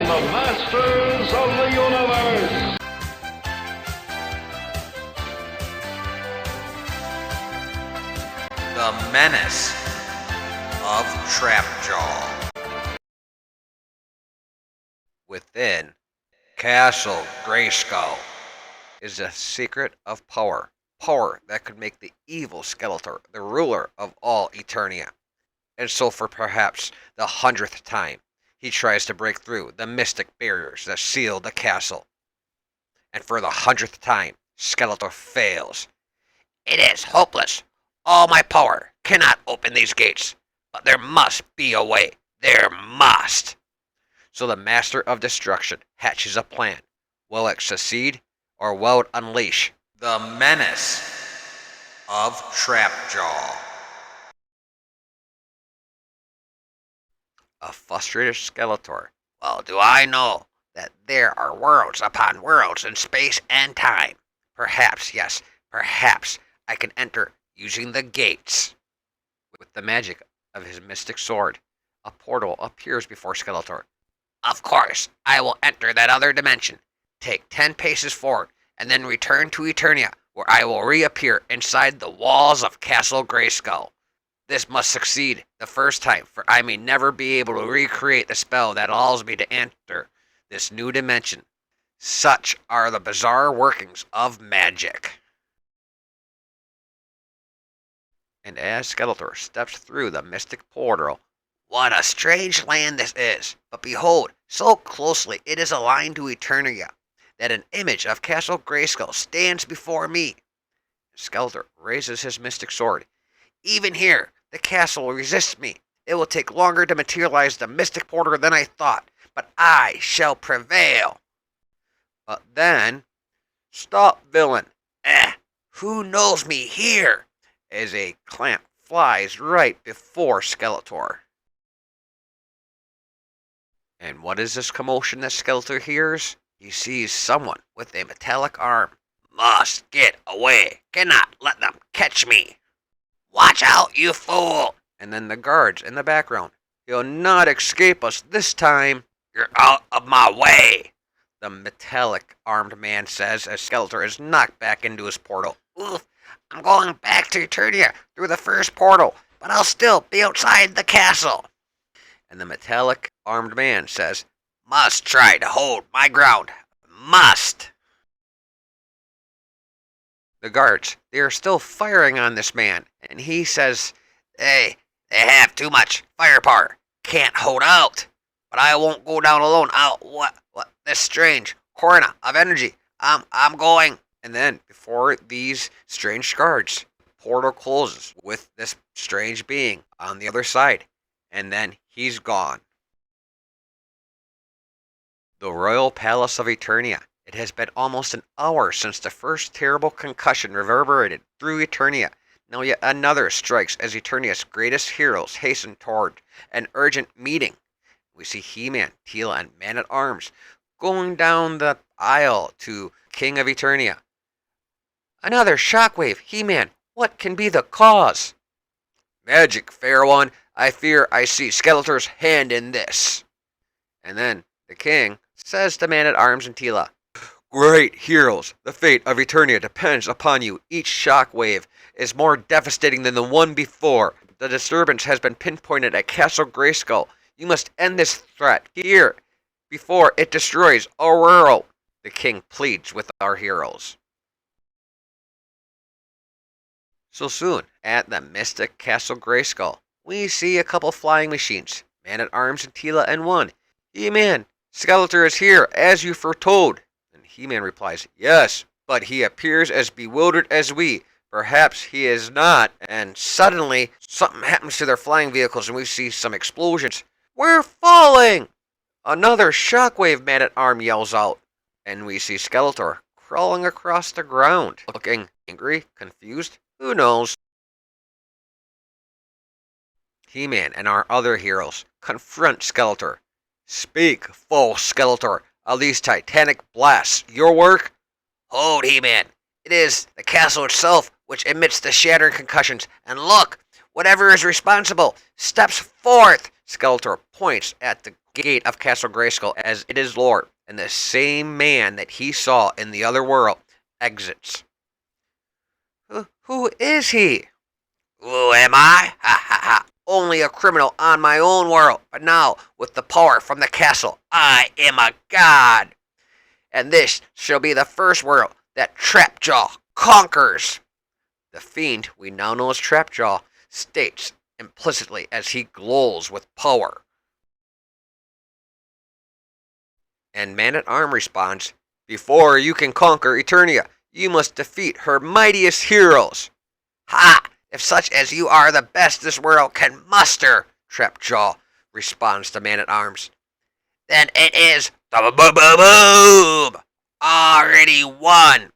the masters of the universe. The Menace of Trapjaw. Within Castle Grayskull is a secret of power. Power that could make the evil Skeletor the ruler of all Eternia. And so for perhaps the 100th time, he tries to break through the mystic barriers that seal the castle. And for the 100th time, Skeletor fails. It is hopeless. All my power cannot open these gates. But there must be a way. There must. So the Master of Destruction hatches a plan. Will it succeed, or will it unleash the Menace of Trapjaw? A frustrated Skeletor. Well, do I know that there are worlds upon worlds in space and time? Perhaps, yes, perhaps I can enter using the gates. With the magic of his mystic sword, a portal appears before Skeletor. Of course, I will enter that other dimension. Take 10 paces forward, and then return to Eternia, where I will reappear inside the walls of Castle Grayskull. This must succeed the first time, for I may never be able to recreate the spell that allows me to enter this new dimension. Such are the bizarre workings of magic. And as Skeletor steps through the mystic portal, what a strange land this is! But behold, so closely it is aligned to Eternia, that an image of Castle Grayskull stands before me. Skeletor raises his mystic sword. Even here, the castle resists me. It will take longer to materialize the mystic portal than I thought, but I shall prevail. But then, stop, villain! Who knows me here? As a clamp flies right before Skeletor. And what is this commotion that Skeletor hears? He sees someone with a metallic arm. Must get away. Cannot let them catch me. Watch out, you fool! And then the guards in the background. You'll not escape us this time. You're out of my way, the metallic armed man says as Skeletor is knocked back into his portal. Oof, I'm going back to Eternia through the first portal, but I'll still be outside the castle. And the metallic armed man says, must try to hold my ground. Must. The guards, they are still firing on this man, and he says, hey, they have too much firepower. Can't hold out. But I won't go down alone. What, this strange corona of energy. I'm going. And then, before these strange guards, the portal closes with this strange being on the other side. And then he's gone. The Royal Palace of Eternia. It has been almost an hour since the first terrible concussion reverberated through Eternia. Now yet another strikes as Eternia's greatest heroes hasten toward an urgent meeting. We see He-Man, Teela, and Man-at-Arms going down the aisle to King of Eternia. Another shockwave, He-Man. What can be the cause? Magic, fair one. I fear I see Skeletor's hand in this. And then the king says to Man-at-Arms and Teela, great heroes, the fate of Eternia depends upon you. Each shockwave is more devastating than the one before. The disturbance has been pinpointed at Castle Grayskull. You must end this threat here before it destroys our world. The king pleads with our heroes. So soon, at the mystic Castle Grayskull, we see a couple flying machines, Man-at-Arms and Teela and one. He-Man, Skeletor is here, as you foretold. And He-Man replies, yes, but he appears as bewildered as we. Perhaps he is not. And suddenly, something happens to their flying vehicles and we see some explosions. We're falling! Another shockwave, Man-at-Arms yells out. And we see Skeletor crawling across the ground, looking angry, confused. Who knows? He-Man and our other heroes confront Skeletor. Speak, false Skeletor. Are these titanic blasts your work? Hold, He-Man. It is the castle itself which emits the shattering concussions. And look, whatever is responsible steps forth. Skeletor points at the gate of Castle Grayskull as it is lowered, and the same man that he saw in the other world exits. Who is he? Who am I? Ha ha ha. Only a criminal on my own world, but now, with the power from the castle, I am a god. And this shall be the first world that Trapjaw conquers. The fiend we now know as Trapjaw states implicitly as he glows with power. And Man-at-Arm responds, before you can conquer Eternia, you must defeat her mightiest heroes. Ha! If such as you are the best this world can muster, Trapjaw responds to Man-at-Arms, then it is boom, already won.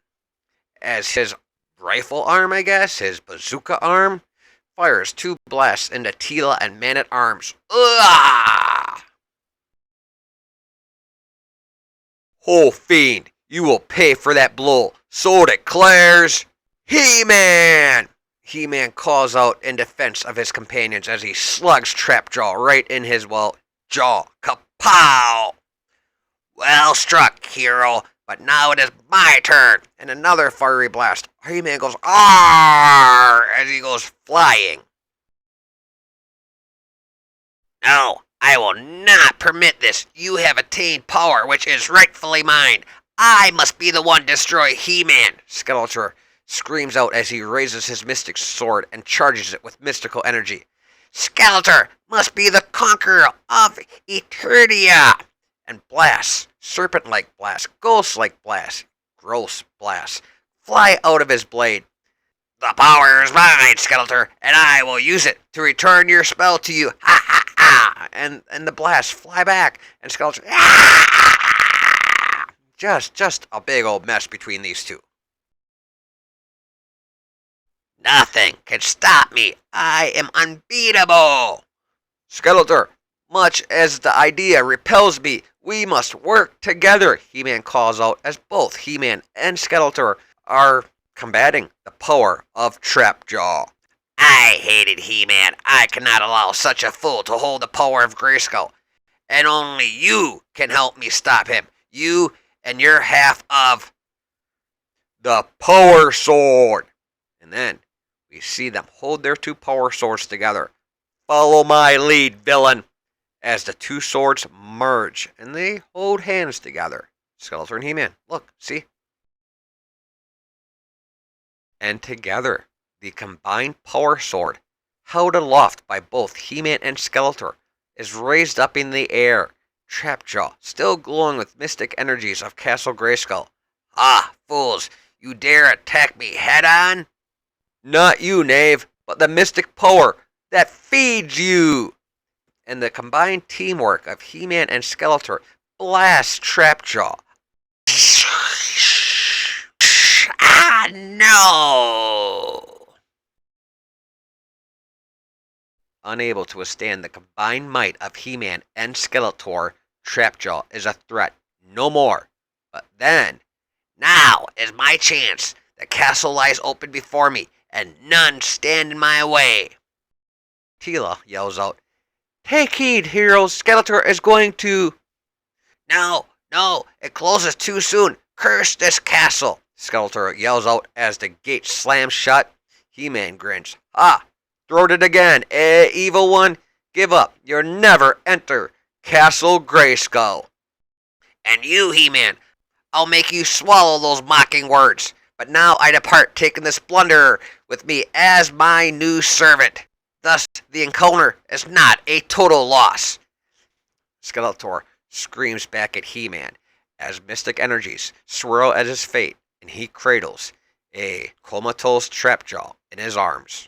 As his rifle arm, I guess, his bazooka arm, fires 2 blasts into Teela and Man-at-Arms. Oh, fiend, you will pay for that blow, so declares He-Man! He-Man calls out in defense of his companions as he slugs Trapjaw right in his, jaw. Kapow! Well struck, hero, but now it is my turn. And another fiery blast. He-Man goes, "Arr!" as he goes flying. No, I will not permit this. You have attained power which is rightfully mine. I must be the one to destroy He-Man, Skeletor screams out as he raises his mystic sword and charges it with mystical energy. Skeletor must be the conqueror of Eternia! And blasts, serpent-like blasts, ghost-like blasts, gross blasts, fly out of his blade. The power is mine, Skeletor, and I will use it to return your spell to you. Ha ha ha! And the blasts fly back, and Skeletor, ah! Just a big old mess between these two. Nothing can stop me. I am unbeatable. Skeletor, much as the idea repels me, we must work together, He-Man calls out as both He-Man and Skeletor are combating the power of Trapjaw. I hated He-Man. I cannot allow such a fool to hold the power of Grayskull. And only you can help me stop him. You and your half of the Power Sword. And then we see them hold their 2 power swords together. Follow my lead, villain. As the 2 swords merge and they hold hands together. Skeletor and He-Man. Look, see? And together, the combined power sword, held aloft by both He-Man and Skeletor, is raised up in the air. Trapjaw, still glowing with mystic energies of Castle Grayskull. Ah, fools, you dare attack me head on? Not you, knave, but the mystic power that feeds you. And the combined teamwork of He-Man and Skeletor blasts Trapjaw. Ah, no! Unable to withstand the combined might of He-Man and Skeletor, Trapjaw is a threat no more. But then, now is my chance. The castle lies open before me, and none stand in my way. Teela yells out, Take heed, heroes, Skeletor is going to... No, it closes too soon. Curse this castle, Skeletor yells out as the gate slams shut. He-Man grins. Throwed it again, evil one? Give up, you'll never enter Castle Grayskull. And you, He-Man, I'll make you swallow those mocking words. But now I depart, taking this blunderer with me as my new servant. Thus, the encounter is not a total loss. Skeletor screams back at He-Man as mystic energies swirl at his fate, and he cradles a comatose Trapjaw in his arms.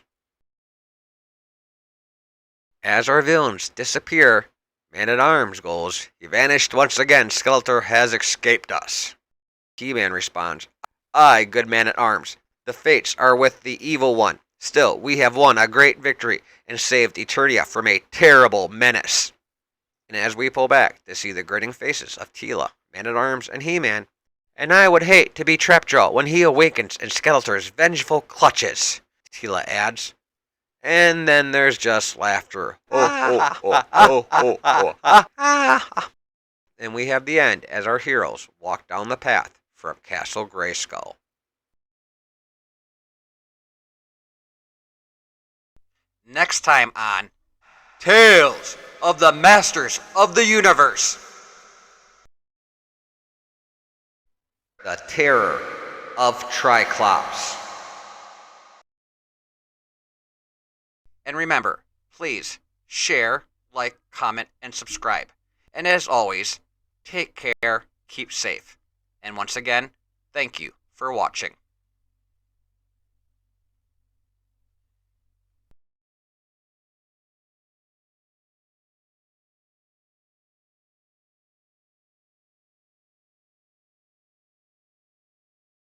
As our villains disappear, Man-at-Arms goes, He vanished once again. Skeletor has escaped us. He-Man responds, Aye, good Man-at-Arms. The fates are with the evil one. Still, we have won a great victory and saved Eternia from a terrible menace. And as we pull back to see the grinning faces of Teela, Man-at-Arms, and He-Man, and I would hate to be Trapjaw when he awakens in Skeletor's vengeful clutches, Teela adds. And then there's just laughter. And we have the end as our heroes walk down the path from Castle Grayskull. Next time on Tales of the Masters of the Universe. The Terror of Triclops. And remember, please share, like, comment, and subscribe. And as always, take care, keep safe. And once again, thank you for watching.